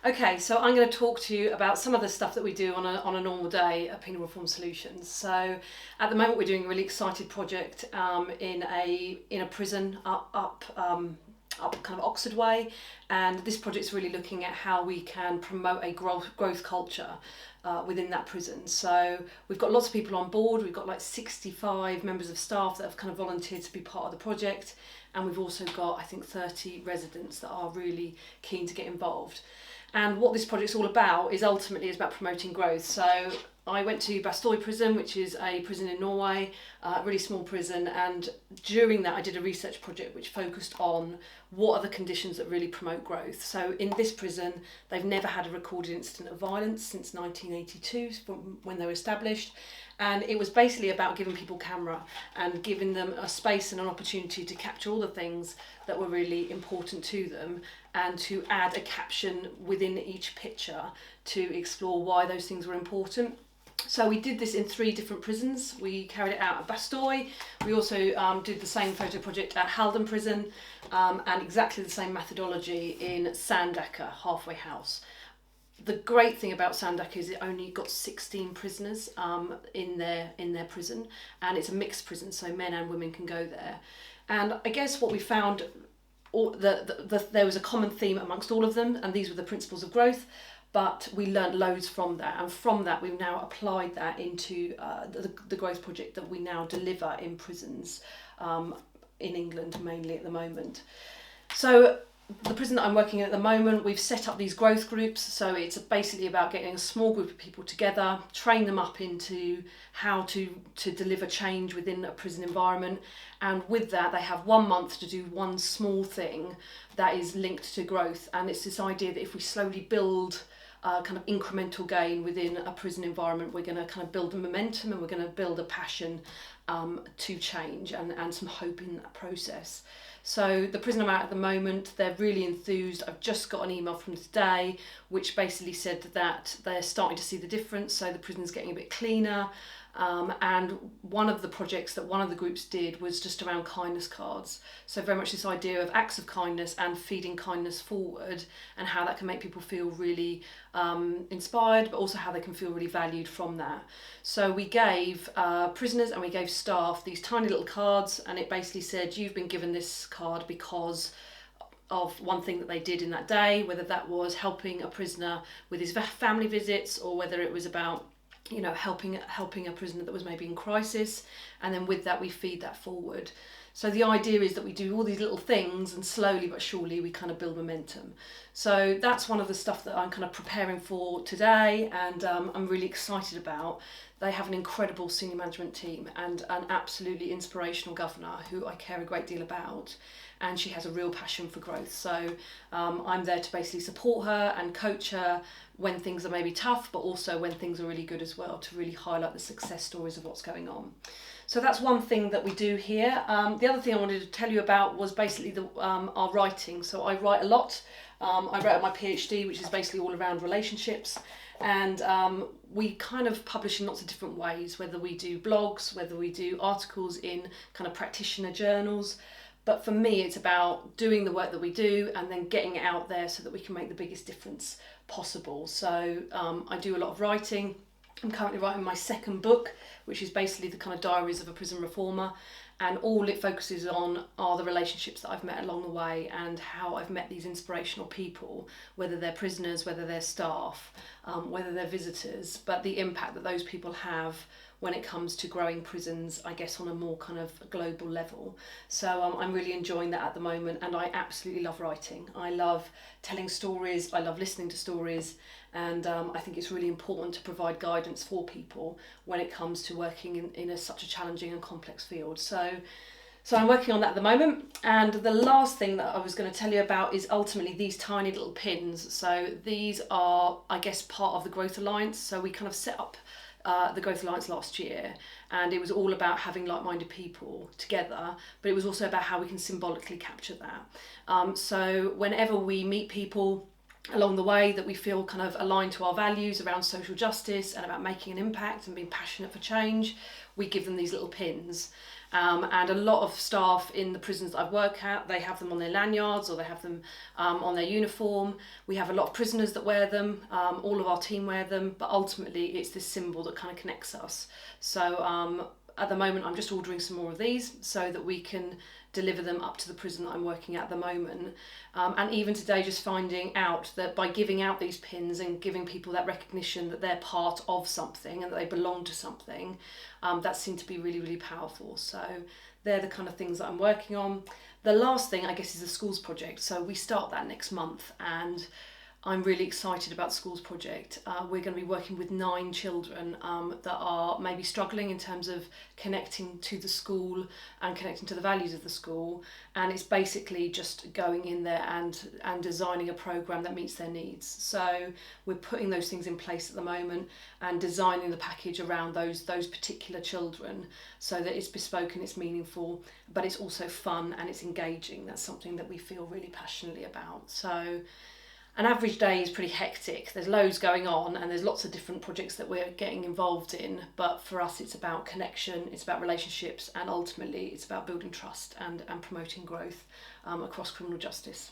Okay, so I'm going to talk to you about some of the stuff that we do on a normal day at Penal Reform Solutions. So at the moment we're doing a really excited project in a prison up kind of Oxford Way, and this project's really looking at how we can promote a growth culture within that prison. So we've got lots of people on board. We've got like 65 members of staff that have kind of volunteered to be part of the project, and we've also got I think 30 residents that are really keen to get involved. And what this project's all about is ultimately about promoting growth. So I went to Bastøy prison, which is a prison in Norway, a really small prison, and during that I did a research project which focused on what are the conditions that really promote growth. So in this prison, they've never had a recorded incident of violence since 1982, from when they were established. And it was basically about giving people camera and giving them a space and an opportunity to capture all the things that were really important to them, and to add a caption within each picture to explore why those things were important. So we did this in 3 different prisons. We carried it out at Bastøy. We also did the same photo project at Halden Prison, and exactly the same methodology in Sandaker Halfway House. The great thing about Sandaker is it only got 16 prisoners in their prison, and it's a mixed prison, so men and women can go there. And I guess what we found, there was a common theme amongst all of them, and these were the principles of growth. But we learned loads from that, and from that we've now applied that into the growth project that we now deliver in prisons in England mainly at the moment. So the prison that I'm working in at the moment, we've set up these growth groups. So it's basically about getting a small group of people together, train them up into how to deliver change within a prison environment. And with that, they have 1 month to do one small thing that is linked to growth. And it's this idea that if we slowly build kind of incremental gain within a prison environment, we're going to kind of build a momentum, and we're going to build a passion to change and some hope in that process. So the prison I'm at the moment, they're really enthused. I've just got an email from today which basically said that they're starting to see the difference. So the prison's getting a bit cleaner. And one of the projects that one of the groups did was just around kindness cards. So very much this idea of acts of kindness and feeding kindness forward, and how that can make people feel really inspired, but also how they can feel really valued from that. So we gave prisoners and we gave staff these tiny little cards, and it basically said, you've been given this card because of one thing that they did in that day, whether that was helping a prisoner with his family visits, or whether it was about helping a prisoner that was maybe in crisis, and then with that we feed that forward. So the idea is that we do all these little things, and slowly but surely we kind of build momentum. So that's one of the stuff that I'm kind of preparing for today, and I'm really excited about. They have an incredible senior management team and an absolutely inspirational governor who I care a great deal about, and she has a real passion for growth. So I'm there to basically support her and coach her when things are maybe tough, but also when things are really good as well, to really highlight the success stories of what's going on. So that's one thing that we do here. The other thing I wanted to tell you about was basically our writing. So I write a lot. I wrote my PhD, which is basically all around relationships. And we kind of publish in lots of different ways, whether we do blogs, whether we do articles in kind of practitioner journals. But for me, it's about doing the work that we do and then getting it out there so that we can make the biggest difference possible. So I do a lot of writing. I'm currently writing my 2nd book, which is basically the kind of diaries of a prison reformer. And all it focuses on are the relationships that I've met along the way, and how I've met these inspirational people, whether they're prisoners, whether they're staff, whether they're visitors, but the impact that those people have when it comes to growing prisons, I guess, on a more kind of global level. So I'm really enjoying that at the moment, and I absolutely love writing. I love telling stories, I love listening to stories, and I think it's really important to provide guidance for people when it comes to working in such a challenging and complex field. So I'm working on that at the moment. And the last thing that I was going to tell you about is ultimately these tiny little pins. So these are, I guess, part of the Growth Alliance. So we kind of set up the Growth Alliance last year, and it was all about having like-minded people together, but it was also about how we can symbolically capture that. So whenever we meet people along the way that we feel kind of aligned to our values around social justice and about making an impact and being passionate for change, we give them these little pins. And a lot of staff in the prisons that I work at, they have them on their lanyards or they have them on their uniform. We have a lot of prisoners that wear them, all of our team wear them, but ultimately it's this symbol that kind of connects us. So at the moment I'm just ordering some more of these so that we can deliver them up to the prison that I'm working at the moment. And even today, just finding out that by giving out these pins and giving people that recognition that they're part of something and that they belong to something, that seemed to be really, really powerful. So they're the kind of things that I'm working on. The last thing, I guess, is the schools project. So we start that next month, and I'm really excited about the schools project. We're going to be working with 9 children that are maybe struggling in terms of connecting to the school and connecting to the values of the school. And it's basically just going in there and designing a programme that meets their needs. So we're putting those things in place at the moment and designing the package around those particular children so that it's bespoke and it's meaningful, but it's also fun and it's engaging. That's something that we feel really passionately about. So an average day is pretty hectic. There's loads going on and there's lots of different projects that we're getting involved in. But for us, it's about connection, it's about relationships, and ultimately it's about building trust and promoting growth across criminal justice.